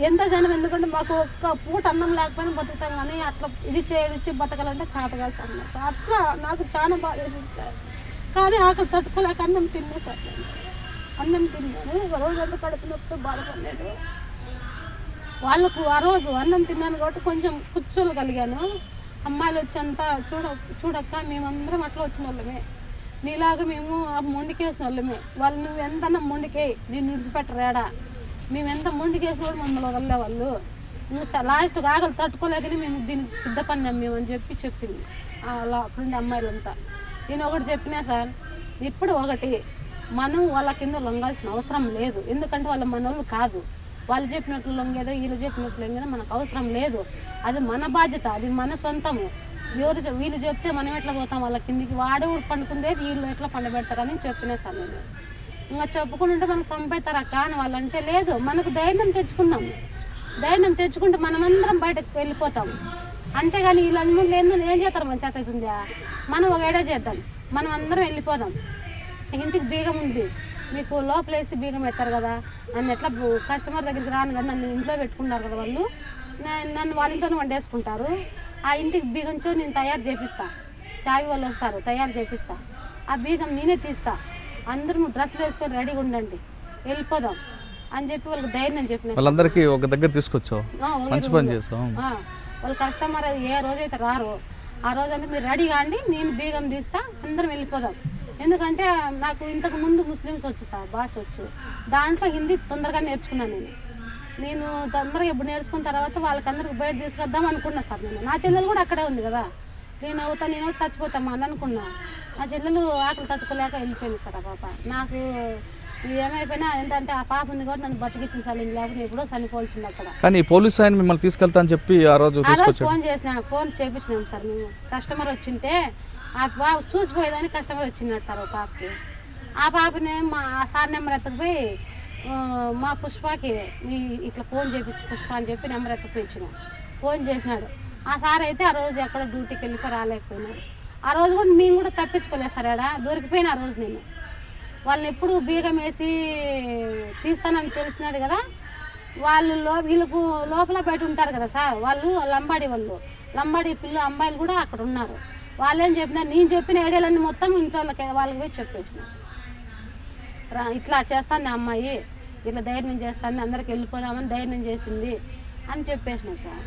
ఎంత జనం, ఎందుకంటే మాకు ఒక్క పూట అన్నం లేకపోయినా బతుకుతాం కానీ అట్లా ఇది చేయించి బతకాలంటే చేతగాలి సార్. నాకు అట్లా నాకు చాలా బాధ వేసింది సార్. కానీ ఆకలి తట్టుకోలేక అన్నం తిన్నా సార్. నేను అన్నం తిన్నాను, రోజంతా కడుపు నొప్పితో బాధపడలేదు. వాళ్ళకు ఆ రోజు అన్నం తిన్నాను కాబట్టి కొంచెం కూర్చోగలిగాను. అమ్మాయిలు వచ్చంతా చూడక్క మేమందరం అట్లా వచ్చిన వాళ్ళమే, నీలాగా మేము మొండికేసిన వాళ్ళమే. వాళ్ళు నువ్వు ఎంత మొండికే నేను విడిచిపెట్టరాడా, మేము ఎంత మొండికేసిన వాళ్ళు మమ్మల్ని వల్లే వాళ్ళు. ఇంకా లాస్ట్గా ఆకలి తట్టుకోలేకనే మేము దీనికి సిద్ధపడినాం మేము అని చెప్పింది అలా అప్పుడుండే అమ్మాయిలంతా. నేను ఒకటి చెప్పినా సార్, ఇప్పుడు ఒకటి మనం వాళ్ళ కింద లొంగాల్సిన అవసరం లేదు. ఎందుకంటే వాళ్ళ మనోళ్ళు కాదు, వాళ్ళు చెప్పినట్లు లొంగేదో వీళ్ళు చెప్పినట్లు లొంగేదో మనకు అవసరం లేదు. అది మన బాధ్యత, అది మన సొంతము. వీళ్ళు చెప్తే మనం ఎట్లా పోతాం వాళ్ళ కిందికి, వాడు పండుకుందేది వీళ్ళు ఎట్లా పండబెడతారని చెప్పినా సార్ నేను. ఇంకా చెప్పుకుంటుంటే మనకు చంపేస్తారు అక్క అని వాళ్ళంటే, లేదు మనకు ధైర్యం తెచ్చుకుందాం, ధైర్యం తెచ్చుకుంటే మనమందరం బయటకు వెళ్ళిపోతాం. అంతేగాని వీళ్ళందరూ లేదు ఏం చేస్తారు మన చేత అవుతుందా, మనం ఒక ఏడా చేద్దాం, మనం అందరం వెళ్ళిపోదాం. ఇంటికి బీగం ఉంది మీకు, లోపలేసి బీగం ఎత్తారు కదా, నన్ను ఎట్లా కస్టమర్ దగ్గరికి రాను కదా, నన్ను ఇంట్లో పెట్టుకుంటారు కదా వాళ్ళు, నన్ను వాళ్ళ ఇంట్లోనే వండేసుకుంటారు. ఆ ఇంటికి బీగంచో నేను తయారు చేపిస్తా, చావి వాళ్ళు వస్తారు తయారు చేపిస్తా, ఆ బీగం నేనే తీస్తా, అందరూ డ్రెస్సులు వేసుకొని రెడీగా ఉండండి వెళ్ళిపోదాం అని చెప్పి వాళ్ళకి ధైర్యం చెప్పిన. వాళ్ళందరికీ ఒక దగ్గర తీసుకొచ్చావు, మంచి పని చేస్తావు. వాళ్ళు కస్టమర్ ఏ రోజైతే రారో ఆ రోజంతా మీరు రెడీ కాండి, నేను బీగం తీస్తా, అందరం వెళ్ళిపోదాం. ఎందుకంటే నాకు ఇంతకు ముందు ముస్లిమ్స్ వచ్చు సార్, భాష వచ్చు, దాంట్లో హిందీ తొందరగా నేర్చుకున్నాను. నేను తొందరగా ఇప్పుడు నేర్చుకున్న తర్వాత వాళ్ళకందరికి బయట తీసుకొద్దాం అనుకున్నా సార్. నా చెల్లెలు కూడా అక్కడే ఉంది కదా, నేను చచ్చిపోతామా అని అనుకున్నా. నా చెల్లెలు ఆకలి తట్టుకోలేక వెళ్ళిపోయింది సార్. ఆ పాప నాకు ఏమైపోయినా ఏంటంటే ఆ పాప ఉంది కూడా నన్ను బతికించింది సార్, లేకపోతే ఎప్పుడో చనిపోవాల్సింది అక్కడ. కానీ పోలీసు ఆయన మిమ్మల్ని తీసుకెళ్తా అని చెప్పి ఆ రోజు ఫోన్ చేపించినాం సార్ మేము. కస్టమర్ వచ్చింటే ఆ పాప చూసిపోయేదాన్ని కస్టమర్ వచ్చినాడు సార్. ఆ పాపకి ఆ పాపని మా సార్ నెంబర్ ఎత్తకపోయి మా పుష్పకి మీ ఇట్లా ఫోన్ చేయించు పుష్ప అని చెప్పి నెంబర్ ఎత్తకపోయించిన ఫోన్ చేసినాడు. ఆ సార్ అయితే ఆ రోజు ఎక్కడో డ్యూటీకి వెళ్ళిపోయి రాలేకపోయినాడు. ఆ రోజు కూడా మేము కూడా తప్పించుకోలేదు సార్, ఆడ దొరికిపోయిన ఆ రోజు నేను. వాళ్ళని ఎప్పుడు బీగం వేసి తీస్తానని తెలిసినది కదా, వాళ్ళు వీళ్ళకు లోపల బయట ఉంటారు కదా సార్, వాళ్ళు లంబాడి పిల్ల అమ్మాయిలు కూడా అక్కడ ఉన్నారు. వాళ్ళు ఏం చెప్పినారు, నేను చెప్పిన ఐడియాలన్నీ మొత్తం ఇంట్లో వాళ్ళకి పోయి చెప్పేసిన, ఇట్లా చేస్తాను అమ్మాయి, ఇట్లా ధైర్యం చేస్తాను, అందరికి వెళ్ళిపోదామని ధైర్యం చేసింది అని చెప్పేసినారు సార్.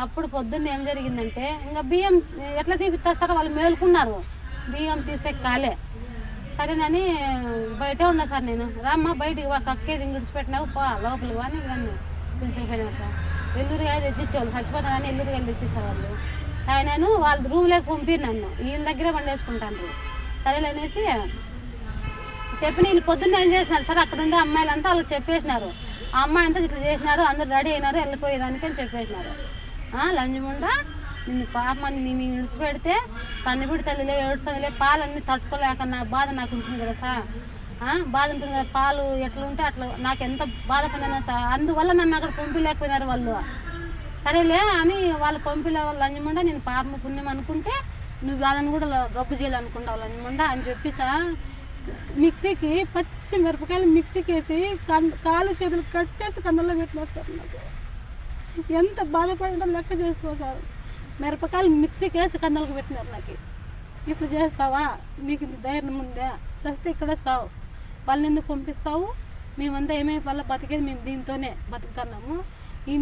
అప్పుడు పొద్దున్న ఏం జరిగిందంటే, ఇంకా బియ్యం ఎట్లా తీపిస్తారు సార్, వాళ్ళు మేలుకున్నారు, బియ్యం తీసే కాలే. సరేనని బయటే ఉన్నా సార్ నేను. రామ్మా బయటికి వా, కక్కేది విడిచిపెట్టినావు పా లోపలికి అని నన్ను పిలిచిపోయినారు సార్. ఎల్లురుగా తెచ్చిచ్చేవాళ్ళు, చచ్చిపోతానని ఎల్లురుగా తెచ్చిస్తారు వాళ్ళు. ఆయనను వాళ్ళ రూమ్లోకి పంపిరు, నన్ను వీళ్ళ దగ్గరే వండేసుకుంటాను. సరేలేనేసి చెప్పిన వీళ్ళు పొద్దున్న ఏం చేసినారు సార్, అక్కడ ఉండే అమ్మాయిలంతా వాళ్ళకి చెప్పేసినారు, ఆ అమ్మాయి అంతా ఇట్లా చేసినారు, అందరు రెడీ అయినారు వెళ్ళిపోయేదానికి అని చెప్పేసినారు. లంజముండా నిన్ను పాపమని నేను విడిచిపెడితే సన్నబిడి తల్లిలే ఏడుసనిలే పాలన్నీ తట్టుకోలేక నా బాధ నాకు ఉంటుంది కదా సార్, బాధ ఉంటుంది కదా, పాలు ఎట్లా ఉంటే అట్లా నాకు ఎంత బాధపడినా సార్, అందువల్ల నన్ను అక్కడ పంపిలేకపోయినారు వాళ్ళు. సరేలే అని వాళ్ళు పంపిలే వాళ్ళు లంజముండా, నేను పాపం పుణ్యం అనుకుంటే నువ్వు వాళ్ళని కూడా గబ్బు చేయాలనుకుంటావు లంజముండా అని చెప్పి సార్, మిక్సీకి పచ్చి మిరపకాయలు మిక్సీకి వేసి కాలు చేతులు కట్టేసి కన్నుల్లో పెట్టినారు సార్. నాకు ఎంత బాధపడడం లెక్క చేసుకో సార్. మిరపకాయలు మిక్సీకి వేసి కన్నులకు పెట్టినారు. నాకు ఇట్లా చేస్తావా, నీకు ఇంత ధైర్యం ఉందా, చస్తే ఇక్కడే సావు, వాళ్ళని ఎందుకు పంపిస్తావు, మేమంతా ఏమైపోవాలా బతికేది, మేము దీంతోనే బతుకుతున్నాము,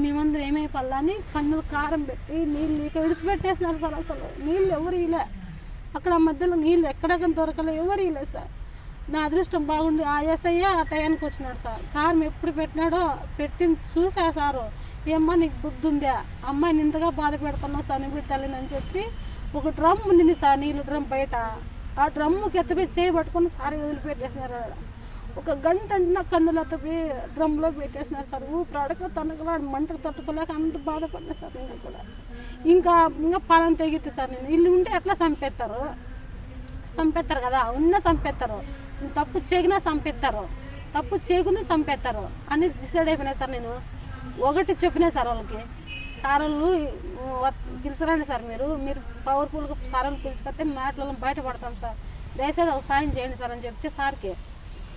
మేమందరూ ఏమైపోవాలా అని కన్నులు కారం పెట్టి నీళ్ళు ఇక విడిచిపెట్టేసినారు సార్. అసలు నీళ్ళు ఎవరు ఇలే, అక్కడ మధ్యలో నీళ్ళు ఎక్కడక్కడ దొరకలే, ఎవరు ఇలే సార్. నా అదృష్టం బాగుండి ఆ ఎస్ఐ ఆ టయానికి వచ్చినాడు సార్. కారం ఎప్పుడు పెట్టినాడో పెట్టింది చూసా సారు, ఏమ్మా నీకు బుద్ధి ఉందా, అమ్మాయిని ఇంతగా బాధ పెడుతున్నావు సన్నబిడ్డ తల్లిని అని చెప్పి ఒక డ్రమ్ ఉండింది సార్, నీళ్ళు డ్రమ్ బయట, ఆ డ్రమ్ముకి ఎత్తపోయి చేయి పట్టుకొని సారి వదిలిపెట్టేసినారు. ఒక గంట అంటే కన్నులు ఎత్తపోయి డ్రమ్లో పెట్టేసినారు సార్. ఊపిరాడక తనకలాడు మంటకు తట్టుకోలేక అంత బాధపడినా సార్. నేను కూడా ఇంకా పాలన తెగితే సార్, నేను ఇల్లు ఉంటే ఎట్లా చంపేస్తారు కదా, ఉన్న చంపేస్తారు, తప్పు చేయకున్నా చంపేస్తారు, తప్పు చేయకుండా చంపేస్తారు అని డిసైడ్ అయిపోయినా సార్. నేను ఒకటి చెప్పినా సార్ వాళ్ళకి, సార్ వాళ్ళు పిలిచరండి సార్, మీరు పవర్ఫుల్గా సార్ వాళ్ళు పిలుచుకొస్తే మాటలలో బయటపడతాం సార్, దయచేసి ఒక సాయం చేయండి సార్ అని చెప్తే సార్కి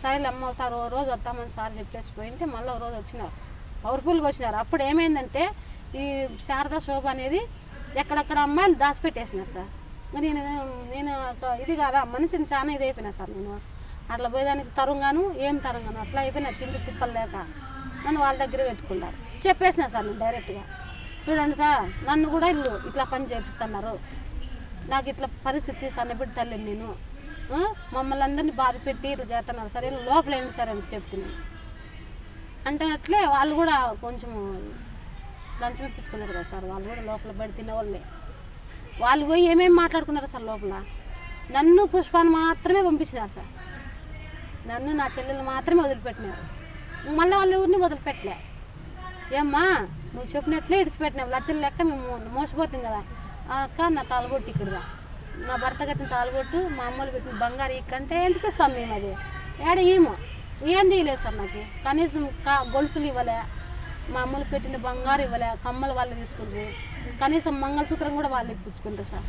సరేలే అమ్మ సార్ ఓ రోజు వస్తామని సార్ చెప్పేసి పోయింటే మళ్ళీ ఒక రోజు వచ్చినారు, పవర్ఫుల్గా వచ్చినారు. అప్పుడు ఏమైందంటే ఈ శారదా శోభ అనేది ఎక్కడెక్కడ అమ్మాయిలు దాచిపెట్టేసినారు సార్. నేను ఇది కాదా మనిషిని చాలా ఇది అయిపోయినా సార్. నేను అట్లా పోయేదానికి తరంగాను అట్లా అయిపోయినా, తిండి తిప్పలు లేక నన్ను వాళ్ళ దగ్గర పెట్టుకున్నారు. చెప్పేసిన సార్ నేను డైరెక్ట్గా, చూడండి సార్ నన్ను కూడా ఇల్లు ఇట్లా పని చేపిస్తున్నారు, నాకు ఇట్లా పరిస్థితి సన్నబిడ్డ తల్లిని నేను, మమ్మల్ని అందరినీ బాధ పెట్టి ఇట్లా చేస్తున్నారు సరే లోపలేండి సార్ అని చెప్తున్నాను. అంటే అట్లే వాళ్ళు కూడా కొంచెం లంచం ఇప్పించుకున్నారు కదా సార్, వాళ్ళు కూడా లోపల బయట తినేవాళ్ళే. వాళ్ళు పోయి ఏమేమి మాట్లాడుకున్నారు సార్ లోపల, నన్ను పుష్పాన్ని మాత్రమే పంపించినారు సార్, నన్ను నా చెల్లెలు మాత్రమే వదిలిపెట్టినారు, మళ్ళీ వాళ్ళ ఊరిని వదిలిపెట్టలే. ఏమ్మా నువ్వు చెప్పినట్లే ఇడిచిపెట్టినావు, లచ్చలు లెక్క మేము మోసపోతాం కదా అక్క, నా తాళబొట్టు ఇక్కడదా, నా భర్త కట్టిన తాళబొట్టు, మా అమ్మలు పెట్టిన బంగారు ఇక్కంటే ఎందుకు ఇస్తాం మేము, అది ఏడ ఏం తీయలేదు సార్. నాకు కనీసం గొలుసులు ఇవ్వలే, మా అమ్మలు పెట్టిన బంగారు ఇవ్వలే, కమ్మలు వాళ్ళు తీసుకుంటారు, కనీసం మంగళసూత్రం కూడా వాళ్ళు ఇప్పించుకుంటారు సార్.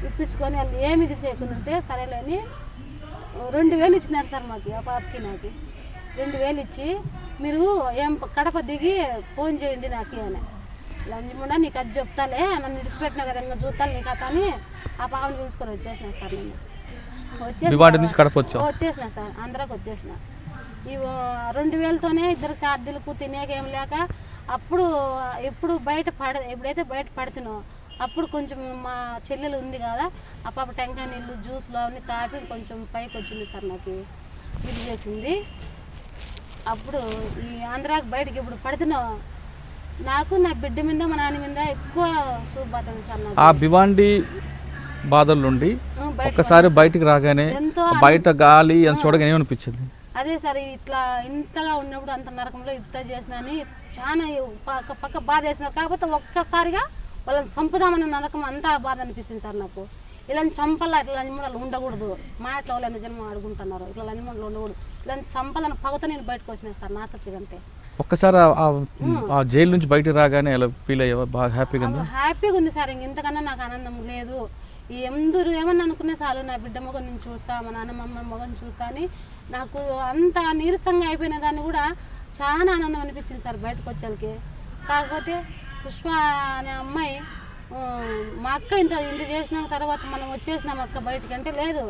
ఇప్పించుకొని వాళ్ళు ఏమి ఇది చేయకుంటే సరేలేని 2000 ఇచ్చినారు సార్ మాకు, ఆ పాపకి నాకు 2000 ఇచ్చి మీరు కడప దిగి ఫోన్ చేయండి నాకు అని, లంజముండా నీకు అది చెప్తాలే, నన్ను విడిచిపెట్టినా కదా ఇంకా చూస్తాను నీకు అత అని ఆ పాపని పిలుచుకొని వచ్చేసిన సార్. నేను వచ్చేసిన సార్, ఆంధ్రాకి వచ్చేసిన. ఈ 2000తోనే ఇద్దరు ఛార్జీలకు తినేకేం లేక, ఎప్పుడైతే బయట పడుతున్నో అప్పుడు కొంచెం మా చెల్లెలు ఉంది కదా ఆ పాప టెంకాయ నీళ్ళు జ్యూస్లో అవన్నీ తాపి కొంచెం పైకి వచ్చింది సార్ నాకు ఇది చేసింది. అప్పుడు ఈ ఆంధ్రాకి బయటకి ఇప్పుడు పడుతున్నా నాకు నా బిడ్డ మీద మా నాన్న మీద ఎక్కువ చూపుతుంది సార్ నాకు. ఆ భివాండి బాధల నుండి ఒక్కసారి బయటికి రాగానే బయట గాలి అని చూడగానే ఏమనిపించింది? అదే సార్ ఇట్లా ఇంతగా ఉన్నప్పుడు అంత నరకంలో ఇంత చేసినా అని చాలా పక్క బాధ వేసినారు. కాకపోతే ఒక్కసారిగా వాళ్ళని చంపుదామని నరకం అంతా బాధ అనిపిస్తుంది సార్ నాకు. ఇలాంటి చంపలా ఇట్లా లంజమూడలు ఉండకూడదు, మా ఇట్లా వాళ్ళు ఎంత జన్మ అడుగుంటున్నారు, ఇట్లా లంజమూడలు ఉండకూడదు, ఇలాంటి చంపాలని పగతో నేను బయటకు వచ్చినాను సార్ నా సచ్చి కంటే. ఒక్కసారి ఆ జైలు నుంచి బయటకు రాగానే ఎలా ఫీల్ అయ్యావా? బాగా హ్యాపీగా ఉంది సార్. ఇంతకన్నా నాకు ఆనందం లేదు. ఎందరు ఏమన్నా అనుకునే చాలు నా బిడ్డ మొగం నేను చూస్తా, మా నాన్నమ్మ మొగం చూస్తా అని నాకు అంత నీరసంగా అయిపోయిన దాన్ని కూడా చాలా ఆనందం అనిపించింది సార్ బయటకు వచ్చేకి. కాకపోతే పుష్ప అనే అమ్మాయి మా అక్క ఇంత చేసిన తర్వాత మనం వచ్చేసినాం అక్క బయటికి అంటే, లేదు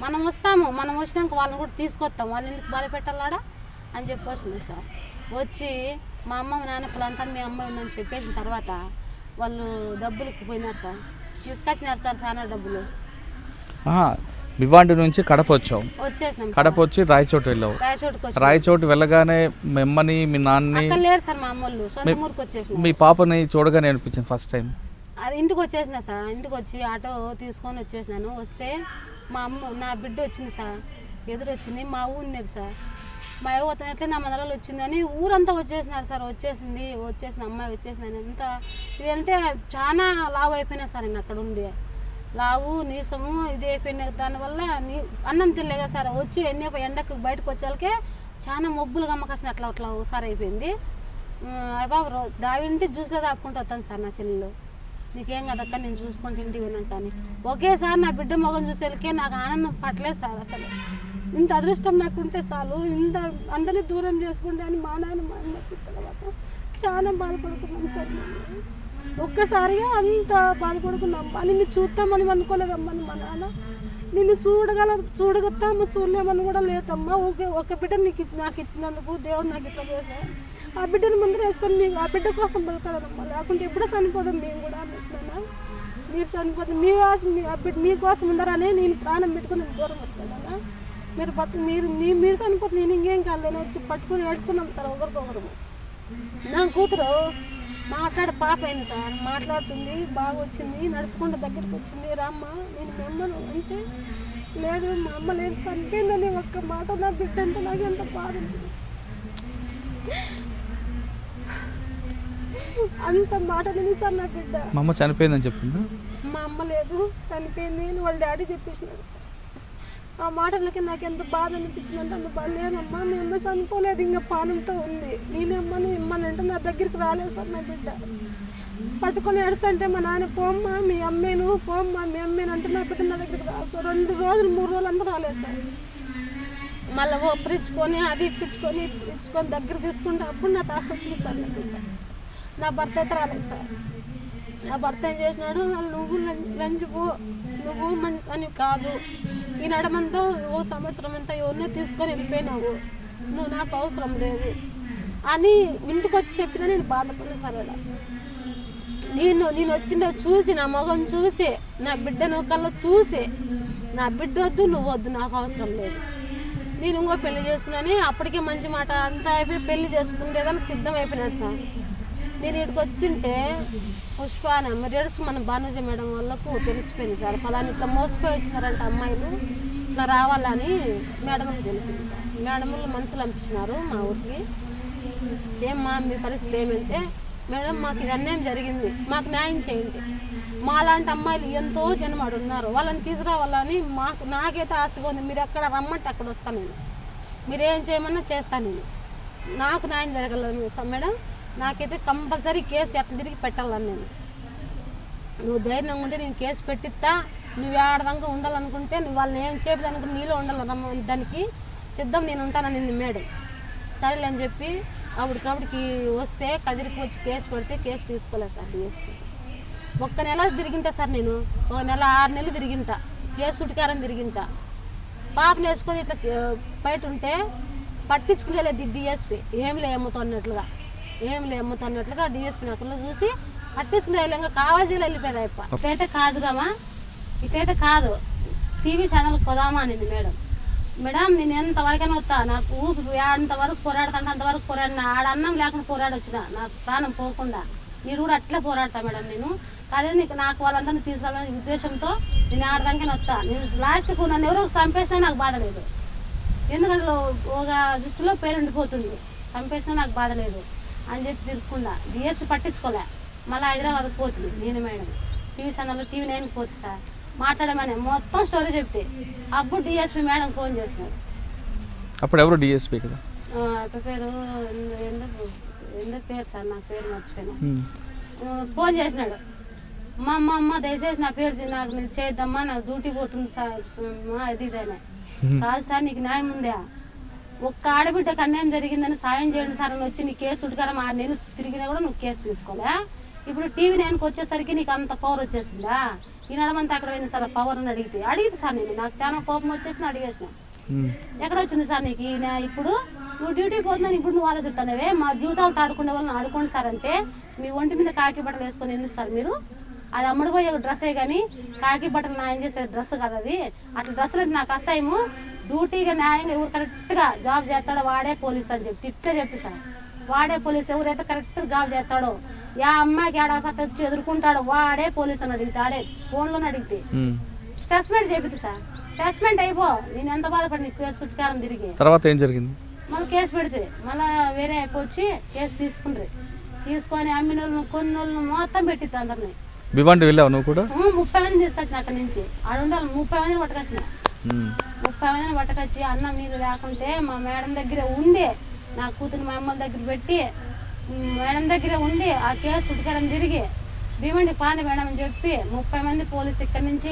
మనం వస్తాము, మనం వచ్చినాక వాళ్ళని కూడా తీసుకొస్తాం, వాళ్ళు ఎందుకు బాధ పెట్టాలాడా అని చెప్పి వచ్చింది సార్. వచ్చి మా అమ్మ నాన్న పిల్లంతా మీ అమ్మాయి ఉందని చెప్పేసిన తర్వాత వాళ్ళు డబ్బులకి పోయినారు సార్, తీసుకొచ్చినారు సార్ చాలా డబ్బులు. భివాండి నుంచి కడప వచ్చావు, వచ్చేసినాం. కడప వచ్చి రాయచోటు వెళ్ళావు. రాయచోటు వెళ్ళగానే మీ అమ్మని మీ నాన్నని లేరు సార్, మా అమ్మోళ్ళు సొంత ఊరికి వచ్చేసిన. మీ పాపని చూడగానే అనిపించింది ఫస్ట్ టైం? అది ఇంటికి వచ్చేసిన సార్, ఇంటికి వచ్చి ఆటో తీసుకొని వచ్చేసినాను. వస్తే మా అమ్మ నా బిడ్డ వచ్చింది సార్, ఎదురు వచ్చింది. మా ఊరినేది సార్, మా అవ్వ ఎట్లా నా మొదలలో వచ్చిందని ఊరంతా వచ్చేసినారు సార్. వచ్చేసిన అమ్మాయి వచ్చేసినాను. ఎంత ఇదంటే చాలా లావు అయిపోయినా సార్ నేను అక్కడ ఉండి, లావు నీరసము ఇది అయిపోయినా. దానివల్ల అన్నం తినలేగా సార్. వచ్చి ఎండకు బయటకు వచ్చేళ్ళకే చాలా మొబ్బులు గమ్మకాసిన అట్లా ఒకసారి అయిపోయింది. బాబు దావింటి జ్యూస్లో దాపుకుంటూ వస్తాను సార్ నా చెల్లెలు, నీకేం కదక్క నేను చూసుకుంటూ ఇంటికి విన్నాను. కానీ ఒకేసారి నా బిడ్డ మొగం చూసేళ్ళకే నాకు ఆనందం పట్టలేదు సార్. అసలు ఇంత అదృష్టం నాకుంటే చాలు, ఇంత అందరినీ దూరం చేసుకుంటే అని మా నాన్న మా అమ్మ వచ్చిన తర్వాత చాలా బాధపడుకున్నాం సార్. ఒక్కసారిగా అంత బాధపడుకున్నామ్మా, నిన్ను చూస్తామని అనుకోలేదమ్మా మా నాన్న. నిన్ను చూడగత్తామా చూడలేమని కూడా లేదమ్మా. ఒక బిడ్డ నాకు ఇచ్చినందుకు దేవుడు నాకు ఇట్లా చేశాను. ఆ బిడ్డను ముందర వేసుకొని మీకు ఆ బిడ్డ కోసం బతుకుతారమ్మా, లేకుంటే ఎప్పుడో చనిపోదాం మేము కూడా అనిపిస్తున్నాను. మీరు చనిపోతాం మీకోసం ఉందరనే నేను ప్రాణం పెట్టుకుని నేను దూరం వచ్చినానన్నా. మీరు చనిపోతే నేను ఇంకేం కాదు వచ్చి పట్టుకుని ఏడ్చుకున్నాం సార్ ఒకరికొకరు. నా కూతురు మాట్లాడే పాప అయింది సార్, మాట్లాడుతుంది, బాగా వచ్చింది, నడుచుకుంటూ దగ్గరికి వచ్చింది. రామ్మ నేను మీ అమ్మను అంటే, లేదు మా అమ్మ లేదు చనిపోయిందని ఒక్క మాట. నా బిడ్డ అంటే నాకు ఎంత బాధ ఉంటుంది, అంత మాట లేదు సార్. నా బిడ్డ మా అమ్మ చనిపోయిందని చెప్పింది, మా అమ్మ లేదు చనిపోయింది అని వాళ్ళ డాడీ చెప్పేసినారు సార్. ఆ మాటలకి నాకు ఎంత బాధ అనిపించింది అంటే, అంత బాధ లేదమ్మా మీ అమ్మ చనిపోలేదు, ఇంకా పానంతో ఉంది, నేనమ్మని ఇమ్మనంటే నా దగ్గరికి రాలేదు సార్. నా బిడ్డ పట్టుకొని ఏడుస్తుంటే మా నాన్న పోమ్మా మీ అమ్మేను, పోమ్మా మీ అమ్మేను అంటే నా బిడ్డ నా దగ్గరికి రాదు. 2 రోజులు 3 రోజులు అంతా రాలేదు సార్. మళ్ళీ ఒప్పరించుకొని అది ఇప్పించుకొని దగ్గర తీసుకుంటే అప్పుడు నా తాక వచ్చింది సార్. నా బిడ్డ నా భర్త అయితే రాలేదు సార్. నా భర్త ఏం చేసినాడు, నువ్వు లంచిపో నువ్వు అని కాదు, ఈ నడమంతా ఓ సంవత్సరం అంతా ఎవరినో తీసుకొని వెళ్ళిపోయినావు, నువ్వు నాకు అవసరం లేదు అని ఇంటికి వచ్చి చెప్పినా నేను బాధపడలేదు సార్. అలా నేను వచ్చిందో చూసి నా మగం చూసి నా బిడ్డను కళ్ళ చూసి నా బిడ్డ వద్దు నువ్వు వద్దు నాకు అవసరం లేదు, నేను ఇంకో పెళ్లి చేసుకున్నాను. అప్పటికే మంచి మాట అంతా అయిపోయి పెళ్లి చేసుకుంటేదని సిద్ధం అయిపోయినాడు సార్. నేను ఇక్కడికి వచ్చింటే పుష్ప మెరియడ్స్ మన భానుజ మేడం వాళ్ళకు తెలిసిపోయింది సార్, ఫలాని ఇట్లా మోసపోయి వచ్చినారంట అమ్మాయిలు, ఇట్లా రావాలని మేడంకి తెలిసింది సార్. మేడములు మనుషులు పంపించినారు మా ఊరికి. ఏమ్మా మీ పరిస్థితి ఏమంటే, మేడం మాకు ఇది అన్యాయం జరిగింది, మాకు న్యాయం చేయండి, మా లాంటి అమ్మాయిలు ఎంతో జనమాడు ఉన్నారు, వాళ్ళని తీసుకురావాలని నాకైతే ఆశగా ఉంది, మీరు ఎక్కడ రమ్మంటే అక్కడ వస్తాను నేను, మీరేం చేయమన్నా చేస్తాను నేను, నాకు న్యాయం జరగలేదు మేడం, నాకైతే కంపల్సరీ కేసు ఎట్లా తిరిగి పెట్టాలని నేను, నువ్వు ధైర్యంగా ఉంటే నేను కేసు పెట్టిస్తా, నువ్వు ఆడదాకా ఉండాలనుకుంటే నువ్వు వాళ్ళని ఏం చేయలేదనుకుంటే నీలో ఉండాలి దానికి సిద్ధం నేను ఉంటానని మేడం. సరేలే అని చెప్పి అప్పటికప్పటికి వస్తే కదిరికి వచ్చి కేసు పెడితే కేసు తీసుకోలేదు సార్. డిఎస్పీ 1 నెల తిరిగింటా సార్, నేను 1 నెల 6 నెలలు తిరిగింటా, కేసు చుట్టుకారం తిరిగింటా. పాపను వేసుకొని ఇట్లా బయట ఉంటే పట్టించుకునేలేదు డిఎస్పీ, ఏం లేమ్మతో అన్నట్లుగా డిఎస్పీ నాకు చూసి పట్టించుకునే ఇంకా కావాల్సి వెళ్ళిపోయారు అయిపో. ఇటైతే కాదు రామా, ఇటైతే కాదు, టీవీ ఛానల్ కొదామా అనింది మేడం. మేడం నేను ఎంతవరకైనా వస్తా, నాకు ఊపి అంతవరకు పోరాడుతాను, అంతవరకు పోరాడిన ఆడ అన్నం లేకుండా పోరాడొచ్చిన నాకు ప్రాణం పోకుండా. మీరు కూడా అట్లే పోరాడతా మేడం. నేను అదే నీకు నాకు వాళ్ళందరినీ తీసుకోవాలనే ఉద్దేశంతో నేను ఆడదానికైనా వస్తా. నేను లాస్ట్కు నన్ను ఎవరో చంపేసినా నాకు బాధ లేదు, ఎందుకంటే ఒక దృష్టిలో పేరు ఉండిపోతుంది. చంపేసినా నాకు బాధ లేదు అని చెప్పి తిరుగుకుండా డిఎస్పీ పట్టించుకోలే. మళ్ళీ హైదరాబాద్కి పోతుంది నేను మేడం. టీవీ ఛానల్లో టీవీ 9కి పోతుంది సార్ మాట్లాడమని మొత్తం స్టోరీ చెప్తే అప్పుడు డిఎస్పీ మేడం ఫోన్ చేసినాడు. అప్పుడు ఎవరు డిఎస్పీ కదా పేరు ఎందుకు పేరు సార్, నాకు పేరు మర్చిపోయినా. ఫోన్ చేసినాడు, మా అమ్మ దయచేసి నా పేరు నాకు నేను చేద్దామా, నాకు డ్యూటీ పోతుంది సార్ అది ఇదనే. కాదు సార్ నీకు న్యాయం ఉందా, ఒక్క ఆడబిడ్డకు అన్యాయం జరిగిందని సాయం చేయండి సార్ అని వచ్చి నీ కేసు ఉడకాలం 6 నెలలు తిరిగినా కూడా నువ్వు కేసు తీసుకోలే. ఇప్పుడు టీవీ 9కి వచ్చేసరికి నీకు అంత పవర్ వచ్చేసిందా, ఈ నడమంతా అక్కడ పోయింది సార్ పవర్ అని అడిగితే సార్ నేను నాకు చాలా కోపం వచ్చేసింది, అడిగేసిన ఎక్కడ వచ్చింది సార్ నీకు ఇప్పుడు నువ్వు డ్యూటీ పోతున్నాను, ఇప్పుడు నువ్వు ఆలోచిస్తానవే మా జీవితాలు తాడుకునే వాళ్ళని ఆడుకోండి సార్ అంటే మీ ఒంటి మీద కాకి బట్టలు వేసుకొని ఎందుకు సార్ మీరు, అది అమ్ముడుపోయే డ్రెస్సే కానీ కాకి బట్టలు న్యాయం చేసే డ్రెస్ కదా అది, అట్లా డ్రెస్సులు అంటే నాకు అసహ్యము, డ్యూటీగా న్యాయంగా ఎవరు కరెక్ట్గా జాబ్ చేస్తాడో వాడే పోలీస్ అని చెప్పి ఇట్లా చెప్పి సార్, వాడే పోలీస్ ఎవరైతే కరెక్ట్గా జాబ్ చేస్తాడో యా అమ్మాయికి ఏడా సార్ వచ్చి ఎదుర్కొంటాడో వాడే పోలీస్ అని అడిగితే ఆడే ఫోన్లోనే అడిగితే సస్పెండ్ చేపిద్దు సార్, సస్పెండ్ అయిపో. నేను ఎంత బాధపడి నీకు కేసు చుట్టుకారం తిరిగి తర్వాత ఏం జరిగింది, మళ్ళీ కేసు పెడితే మళ్ళీ వేరే అయిపోయి కేసు తీసుకుంటారు, తీసుకొని అమ్మిన వాళ్ళని కొన్ని వాళ్ళని మొత్తం పెట్టిద్ది అందరినీ. భివండి వెళ్ళావు నువ్వు కూడా? 30 మంది తీసుకొచ్చిన అక్కడి నుంచి, ఆడ ఉండాలి 30 మందిని పట్టుకొచ్చిన, 30 మందిని పట్టుకొచ్చి అన్నం నీళ్ళు లేకుంటే మా మేడం దగ్గర ఉండి నా కూతురు మా అమ్మల దగ్గర పెట్టి మేడం దగ్గర ఉండి ఆ కేసు చుట్టుకారం తిరిగి భీమండి పాండి మేడం అని చెప్పి 30 మంది పోలీసు ఇక్కడి నుంచి